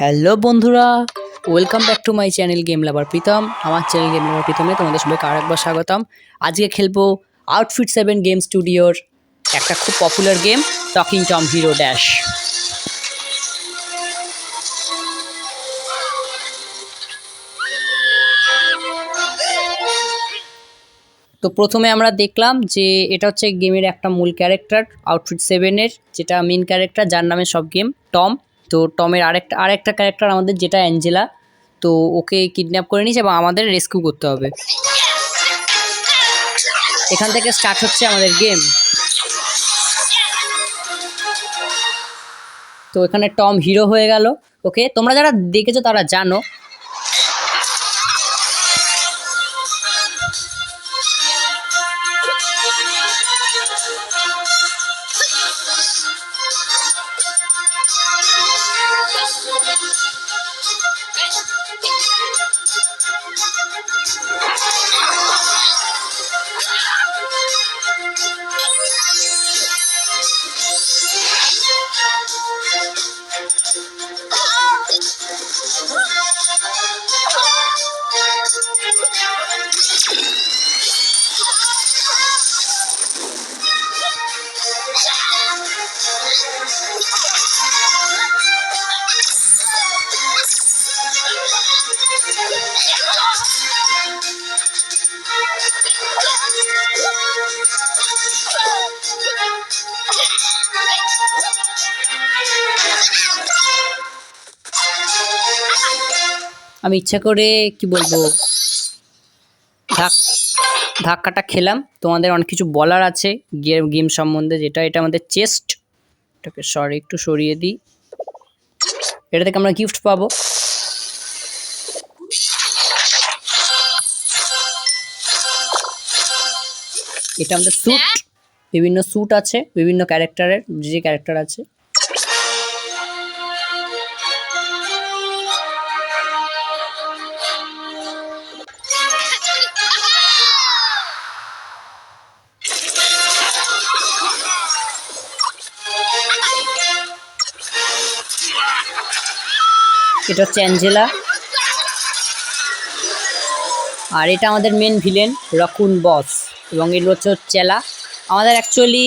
Hello বন্ধুরা, welcome back to my channel game lover Pritam. আমার channel game লাভার প্রীতমে তোমাদের সবাইকে আরেকবার স্বাগতম। আজকে খেলবো আউটফিট 7 গেম স্টুডিওর একটা খুব popular game, talking Tom hero dash. তো প্রথমে আমরা দেখলাম যে এটা হচ্ছে গেমের একটা মূল ক্যারেক্টার আউটফিট 7-এর, যেটা মেন ক্যারেক্টার, যার নামে সব গেম, টম। তো টমের আরেকটা ক্যারেক্টার আমাদের, যেটা অ্যাঞ্জেলা। তো ওকে কিডন্যাপ করে নিয়েছে এবং আমাদের রেস্কিউ করতে হবে। এখান থেকে স্টার্ট হচ্ছে আমাদের গেম। তো এখানে টম হিরো হয়ে গেল। ওকে, তোমরা যারা দেখেছো তারা জানো আমি ইচ্ছা করে কি বলবো ধাক্কাটা খেলাম। তোমাদের অনেক কিছু বলার আছে গেম সম্বন্ধে। এটা আমাদের চেস্ট, এটাকে একটু সরিয়ে দিই। এটা থেকে আমরা গিফট পাবো। এটা আমাদের স্যুট, বিভিন্ন স্যুট আছে বিভিন্ন ক্যারেক্টারের, যে ক্যারেক্টার আছে। এটা হচ্ছে অ্যাঞ্জেলা, আর এটা আমাদের মেন ভিলেন রাকুন বস, এবং এর হচ্ছে চেলা। আমাদের অ্যাকচুয়ালি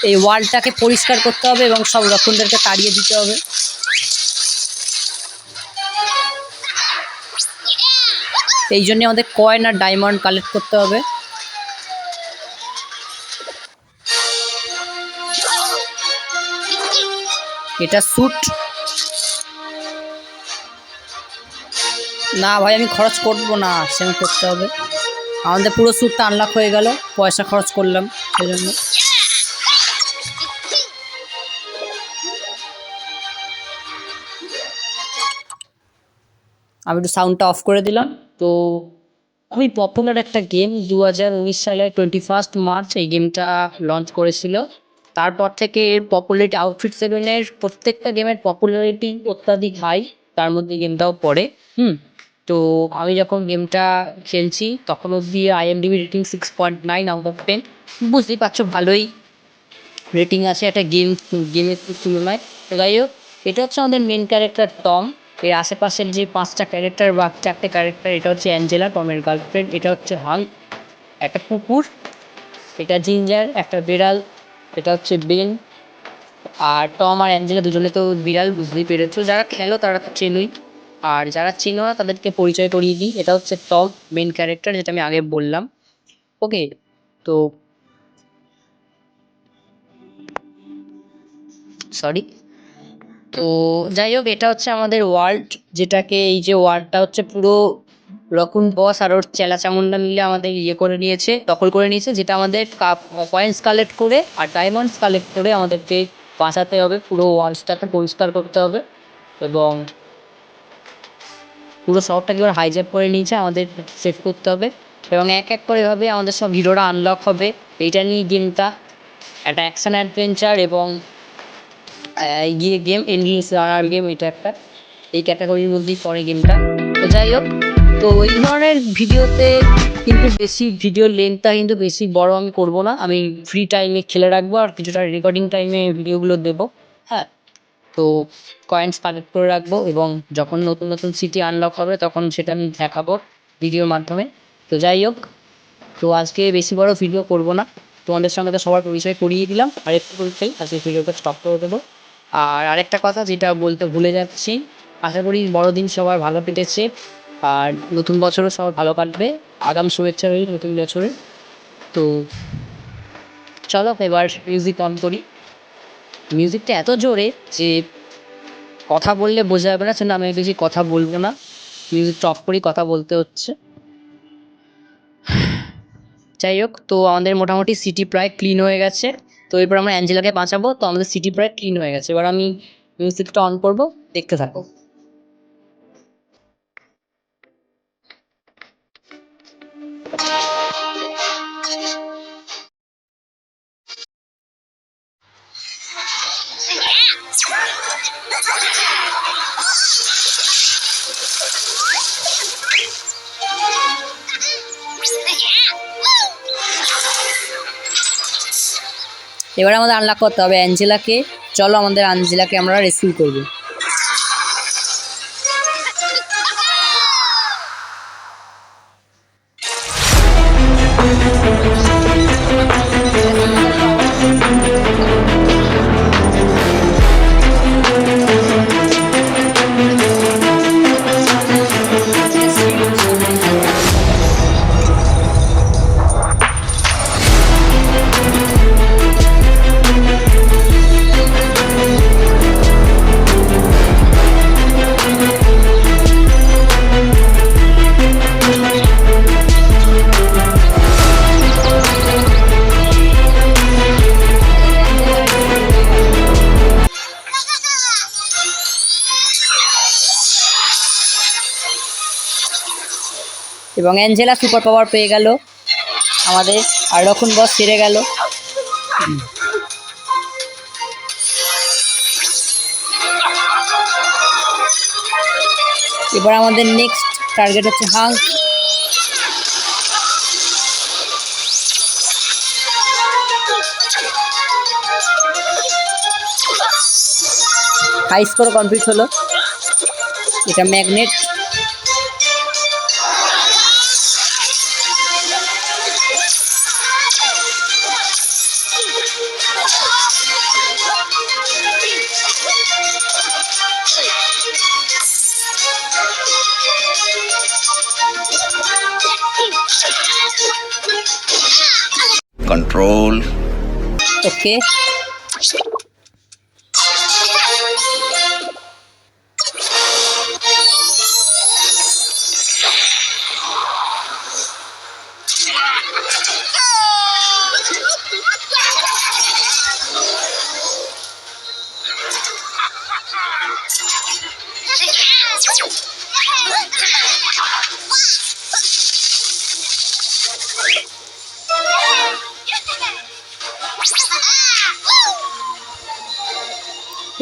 এই ওয়ার্ল্ডটাকে পরিষ্কার করতে হবে এবং সব রাকুনদেরকে তাড়িয়ে দিতে হবে। এই জন্য আমাদের কয়েন আর ডায়মন্ড কালেক্ট করতে হবে। এটা স্যুট। না ভাই, আমি খরচ করবো না, সেম করতে হবে। আমাদের পুরো স্যুটটা আনলক হয়ে গেল, পয়সা খরচ করলাম সেজন্য। আমি একটু সাউন্ডটা অফ করে দিলাম। তো খুবই পপুলার একটা গেম, 2019 সালের 21 মার্চ এই গেমটা লঞ্চ করেছিল। তারপর থেকে এর পপুলারিটি, আউটফিট 7-এর প্রত্যেকটা গেমের পপুলারিটি অত্যাধিক হাই, তার মধ্যে গেমটাও পড়ে। তো আমি যখন গেমটা খেলছি তখন অবধি IMDb রেটিং 6.9 আউট অফ 10। বুঝতেই পারছো ভালোই রেটিং আছে একটা গেমের তুলনায়। তো যাই হোক, এটা হচ্ছে আমাদের মেন ক্যারেক্টার টম। এর আশেপাশের যে 5টা ক্যারেক্টার বা 4টে ক্যারেক্টার, এটা হচ্ছে অ্যাঞ্জেলা, টমের গার্লফ্রেন্ড। এটা হচ্ছে হাল্ক, একটা কুকুর। এটা জিঞ্জার, একটা বিড়াল। এটা হচ্ছে বেন। আর টম আর অ্যাঞ্জেলা দুজনে তো বিড়াল, বুঝতেই পেরেছো। যারা খেলো তারা তো চেনোই, আর যারা চিনো না তাদেরকে পরিচয় করিয়ে দিই। এটা হচ্ছে টম, মেন ক্যারেক্টার, যেটা আমি আগে বললাম। ওকে, তো সরি। তো যাই হোক, এটা হচ্ছে আমাদের ওয়ার্ল্ড, যেটাকে এই যে ওয়ার্ল্ডটা হচ্ছে পুরো রকুন বস আর ওর চেলা চামুন্ডা মিলে আমাদের করে নিয়েছে, দখল করে নিয়েছে। যেটা আমাদের কয়েন্স কালেক্ট করে আর ডায়মন্ডস কালেক্ট করে আমাদেরকে বাঁচাতে হবে, পুরো ওয়ার্ল্ডটাকে পরিষ্কার করতে হবে এবং পুরো শহরটাকে এবার হাইজ্যাক করে নিয়েছে, আমাদের সেভ করতে হবে। এবং এক এক করে এভাবে আমাদের সব হিরোরা আনলক হবে। এইটা নিয়ে গেমটা একটা অ্যাকশন অ্যাডভেঞ্চার এবং গেম, এনগেজ আর গেম, এটা একটা এই ক্যাটাগরির মধ্যেই পড়ে গেমটা। তো যাই হোক, তো এই ধরনের ভিডিওতে কিন্তু বেশি ভিডিও লেন্থটা কিন্তু বেশি বড় আমি করব না। আমি ফ্রি টাইমে খেলে রাখবো আর কিছুটা রেকর্ডিং টাইমে ভিডিওগুলো দেবো। হ্যাঁ, তো কয়েন্স কালেক্ট করে রাখবো এবং যখন নতুন নতুন সিটি আনলক হবে তখন সেটা আমি দেখাবো ভিডিওর মাধ্যমে। তো যাই হোক, তো আজকে বেশি বড় ভিডিও করব না, তোমাদের সঙ্গে তো সবার পরিচয় করিয়ে দিলাম, আর একটু বলতেই আজকে ভিডিওটা স্টপ করে দেবো। আর আরেকটা কথা যেটা বলতে ভুলে যাচ্ছি, আশা করি বড়দিন সবার ভালো কেটেছে আর নতুন বছরও সবার ভালো কাটবে। আগাম শুভেচ্ছা রইল নতুন বছরে। তো চলো এবার মিউজিক অন করি। মিউজিকটা এত জোরে যে কথা বললে বোঝা যাবে না, সেজন্য আমি বেশি কথা বলবো না, মিউজিকটা অফ করেই কথা বলতে হচ্ছে। যাই হোক, তো আমাদের মোটামুটি সিটি প্রায় ক্লিন হয়ে গেছে। তো এরপর আমরা অ্যাঞ্জেলাকে বাঁচাবো, তো আমাদের সিটি প্রায় ক্লিন হয়ে গেছে। এবার আমি মিউজিকটা অন করবো, দেখতে থাকো। এবার আমাদের আনলক করতে হবে অ্যাঞ্জেলাকে। চলো আমাদের অ্যাঞ্জেলাকে আমরা রেস্কিউ করবো। এবং অ্যাঞ্জেলা সুপার পাওয়ার পেয়ে গেল আমাদের, আর রক্ষণ বস সেরে গেল। এবার আমাদের নেক্সট টার্গেট হচ্ছে হাঙ্ক। হাই স্কোর কমপ্লিট হলো। এটা ম্যাগনেট। Control. ওকে,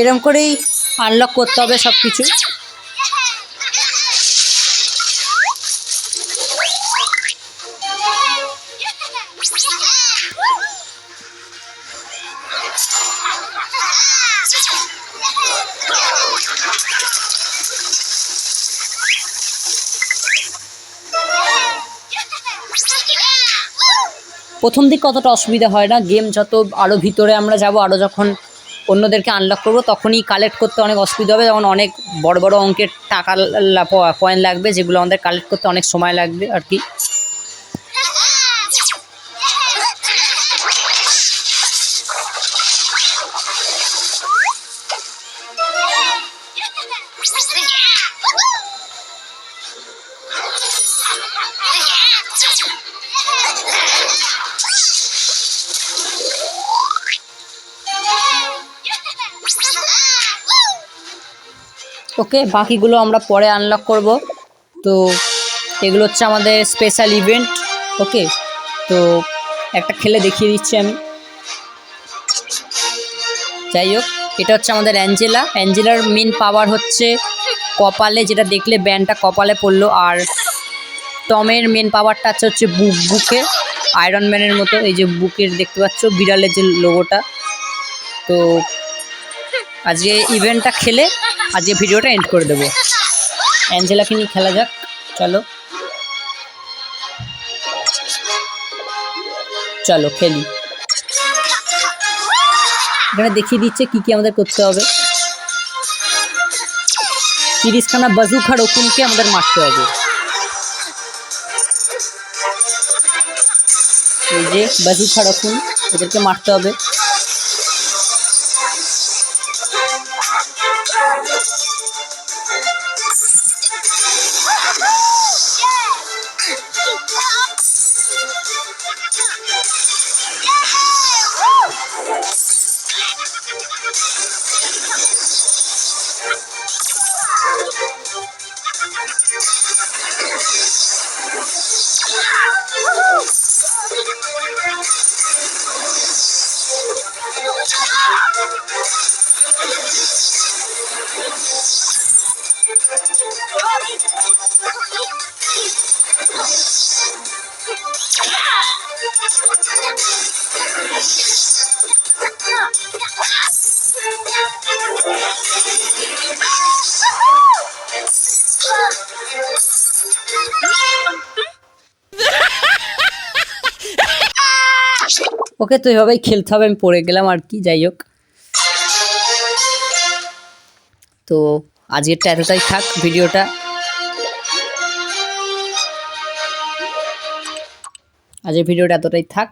এরকম করেই আনলক করতে হবে সব কিছু। প্রথম দিকে অতটা অসুবিধা হয় না, গেম যত আরও ভিতরে আমরা যাব, আরও যখন অন্যদেরকে আনলক করবো তখনই কালেক্ট করতে অনেক অসুবিধা হবে, যেমন অনেক বড় বড় অঙ্কের টাকা কয়েন লাগবে, যেগুলো আমাদের কালেক্ট করতে অনেক সময় লাগবে আর কি। ওকে, বাকিগুলো আমরা পরে আনলক করব। তো এগুলো হচ্ছে আমাদের স্পেশাল ইভেন্ট। ওকে, তো একটা খেলে দেখিয়ে দিচ্ছি আমি। যাই হোক, এটা হচ্ছে আমাদের অ্যাঞ্জেলা। অ্যাঞ্জেলার মেন পাওয়ার হচ্ছে কপালে, যেটা দেখলে ব্যান্ডটা কপালে পড়লো। আর টমের মেন পাওয়ারটা হচ্ছে বুকে, আয়রন ম্যানের মতো। এই যে বুকের দেখতে পাচ্ছ বিড়ালের যে লোগোটা। তো আজকে ইভেন্টটা খেলে আজকে ভিডিওটা এন্ড করে দেবো। অ্যাঞ্জেলাকে নিয়ে খেলা যাক, চলো চলো খেলি। এখানে দেখিয়ে দিচ্ছে কি কি আমাদের করতে হবে। 30খানা বাজুকা রকুনকে আমাদের মারতে হবে। এই যে বাজুকা রকুন, এদেরকে মারতে হবে। ওকে, তো এভাবেই খেলতে হবে। আমি পড়ে গেলাম আর কি, যাই হোক। তো আজকেরটা এতটাই থাক ভিডিওটা। আজকের ভিডিওটা এতটাই থাক।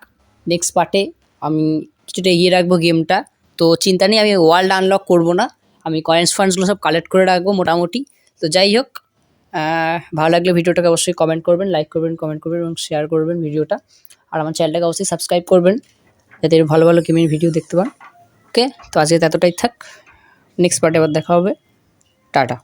নেক্সট পার্টে আমি কিছুটা এগিয়ে রাখবো গেমটা। তো চিন্তা নেই, আমি ওয়ার্ল্ড আনলক করব না, আমি কয়েন্স ফান্ডসগুলো সব কালেক্ট করে রাখবো মোটামুটি। তো যাই হোক, ভালো লাগলে ভিডিওটাকে অবশ্যই কমেন্ট করবেন, লাইক করবেন, কমেন্ট করবেন এবং শেয়ার করবেন ভিডিওটা। আর আমার চ্যানেলটাকে অবশ্যই সাবস্ক্রাইব করবেন, যাতে ভালো ভালো গেমিং ভিডিও দেখতে পান। ওকে, তো আজকে এতটাই থাক। নেক্সট পার্টে আবার দেখা হবে। টাটা।